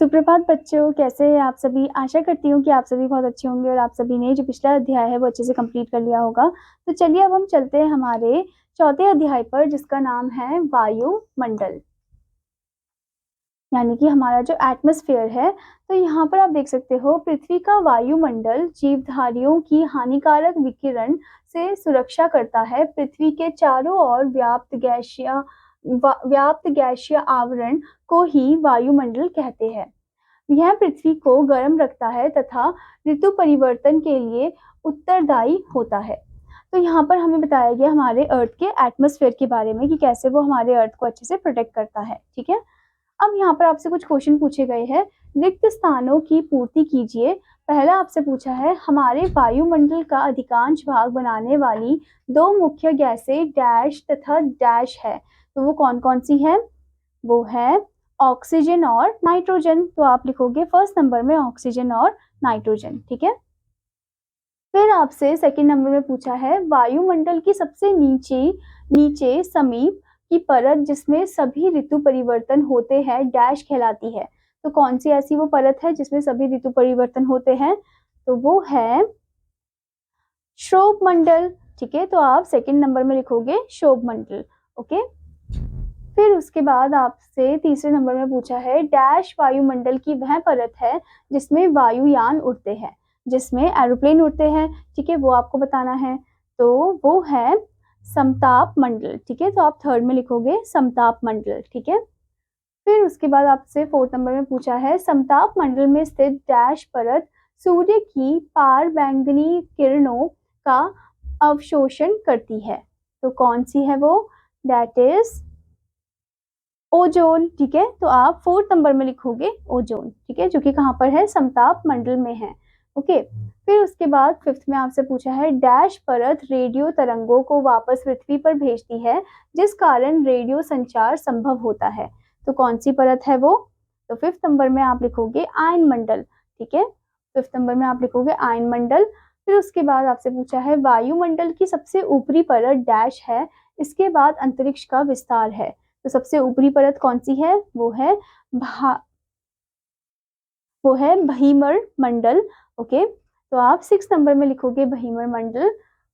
सुप्रभात बच्चों, कैसे हैं आप सभी? आशा करती हूँ कि आप सभी बहुत अच्छे होंगे और आप सभी ने जो पिछला अध्याय है वो अच्छे से कंप्लीट कर लिया होगा। तो चलिए अब हम चलते हैं हमारे चौथे अध्याय पर, जिसका नाम है वायुमंडल, यानी कि हमारा जो एटमॉस्फेयर है। तो यहाँ पर आप देख सकते हो, पृथ्वी का वायुमंडल जीवधारियों की हानिकारक विकिरण से सुरक्षा करता है। पृथ्वी के चारों ओर व्याप्त गैसीय आवरण को ही वायुमंडल कहते हैं। यह पृथ्वी को गर्म रखता है तथा ऋतु परिवर्तन के लिए उत्तरदायी होता है। तो यहाँ पर हमें बताया गया हमारे अर्थ के एटमॉस्फेयर के बारे में कि कैसे वो हमारे अर्थ को अच्छे से प्रोटेक्ट करता है। ठीक है, अब यहाँ पर आपसे कुछ क्वेश्चन पूछे गए हैं। रिक्त स्थानों की पूर्ति कीजिए। पहला आपसे पूछा है, हमारे वायुमंडल का अधिकांश भाग बनाने वाली दो मुख्य गैसें डैश तथा डैश है। तो वो कौन कौन सी है? वो है ऑक्सीजन और नाइट्रोजन। तो आप लिखोगे फर्स्ट नंबर में ऑक्सीजन और नाइट्रोजन। ठीक है, फिर आपसे सेकंड नंबर में पूछा है, वायुमंडल की सबसे नीचे समीप की परत जिसमें सभी ऋतु परिवर्तन होते हैं डैश कहलाती है। तो कौन सी ऐसी वो परत है जिसमें सभी ऋतु परिवर्तन होते हैं? तो वो है क्षोभमंडल। ठीक है, तो आप सेकंड नंबर में लिखोगे क्षोभमंडल। ओके, फिर उसके बाद आपसे तीसरे नंबर में पूछा है, डैश वायुमंडल की वह परत है जिसमें वायुयान उड़ते हैं, जिसमें एरोप्लेन उड़ते हैं। ठीक है, वो आपको बताना है। तो वो है समताप मंडल। ठीक है, तो आप थर्ड में लिखोगे समताप मंडल। ठीक है, फिर उसके बाद आपसे फोर्थ नंबर में पूछा है, समताप मंडल में स्थित डैश परत सूर्य की पारबैंगनी किरणों का अवशोषण करती है। तो कौन सी है वो? That is ozone. ठीक है, तो आप फोर्थ नंबर में लिखोगे ओजोन। ठीक है, जो कि कहाँ पर है? समताप मंडल में है। ओके, फिर उसके बाद फिफ्थ में आपसे पूछा है, डैश परत रेडियो तरंगों को वापस पृथ्वी पर भेजती है जिस कारण रेडियो संचार संभव होता है। तो कौन सी परत है वो? तो फिफ्थ नंबर में आप लिखोगे आयन मंडल। ठीक है, फिफ्थ नंबर में आप लिखोगे आयन मंडल। फिर उसके बाद आपसे पूछा है, वायुमंडल की सबसे ऊपरी परत डैश है, इसके बाद अंतरिक्ष का विस्तार है। तो सबसे ऊपरी परत कौन सी है? वो है बहिमर मंडल। ओके, तो आप सिक्स नंबर में लिखोगे बहिमर मंडल।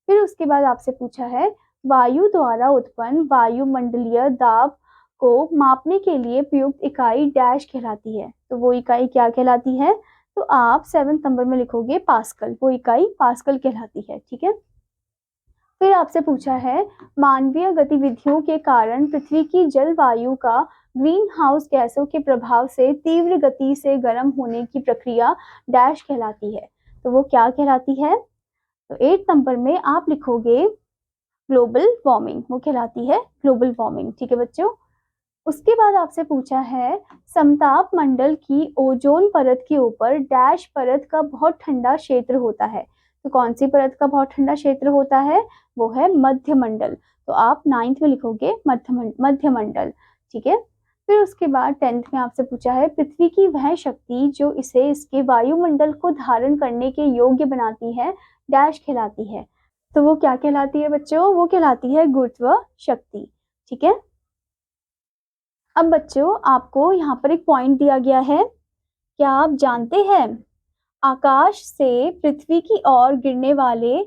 फिर उसके बाद आपसे पूछा है, वायु द्वारा उत्पन्न वायुमंडलीय दाब को मापने के लिए प्रयुक्त इकाई डैश कहलाती है। तो वो इकाई क्या कहलाती है? तो आप सेवेंथ नंबर में लिखोगे पास्कल। वो इकाई पास्कल कहलाती है। ठीक है, फिर आपसे पूछा है, मानवीय गतिविधियों के कारण पृथ्वी की जलवायु का ग्रीन हाउस गैसों के प्रभाव से तीव्र गति से गर्म होने की प्रक्रिया डैश कहलाती है। तो वो क्या कहलाती है? तो 8 नंबर में आप लिखोगे ग्लोबल वार्मिंग। वो कहलाती है ग्लोबल वार्मिंग। ठीक है बच्चों, उसके बाद आपसे पूछा है, समताप मंडल की ओजोन परत के ऊपर डैश परत का बहुत ठंडा क्षेत्र होता है। तो कौन सी परत का बहुत ठंडा क्षेत्र होता है? वो है मध्य मंडल। तो आप नाइन्थ में लिखोगे मध्य मंडल। ठीक है, फिर उसके बाद 10th में आपसे पूछा है, पृथ्वी की वह शक्ति जो इसे इसके वायुमंडल को धारण करने के योग्य बनाती है डैश कहलाती है। तो वो क्या कहलाती है बच्चों? वो कहलाती है गुरुत्व शक्ति। ठीक है, अब बच्चों आपको यहाँ पर एक पॉइंट दिया गया है। क्या आप जानते हैं, आकाश से पृथ्वी की ओर गिरने वाले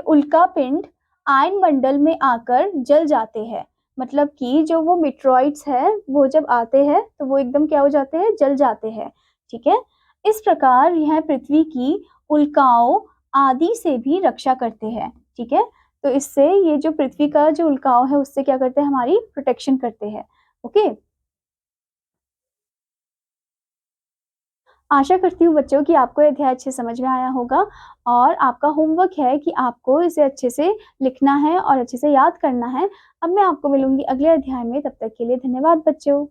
उल्कापिंड आयन मंडल में आकर जल जाते हैं। मतलब कि जो वो मिट्रॉइड्स है वो जब आते हैं तो वो एकदम क्या हो जाते हैं? जल जाते हैं। ठीक है, इस प्रकार यह पृथ्वी की उल्काओं आदि से भी रक्षा करते हैं। ठीक है, तो इससे ये जो पृथ्वी का जो उल्काओं है उससे क्या करते हैं? हमारी प्रोटेक्शन करते हैं। ओके, आशा करती हूँ बच्चों कि आपको ये अध्याय अच्छे समझ में आया होगा और आपका होमवर्क है कि आपको इसे अच्छे से लिखना है और अच्छे से याद करना है। अब मैं आपको मिलूंगी अगले अध्याय में, तब तक के लिए धन्यवाद बच्चों।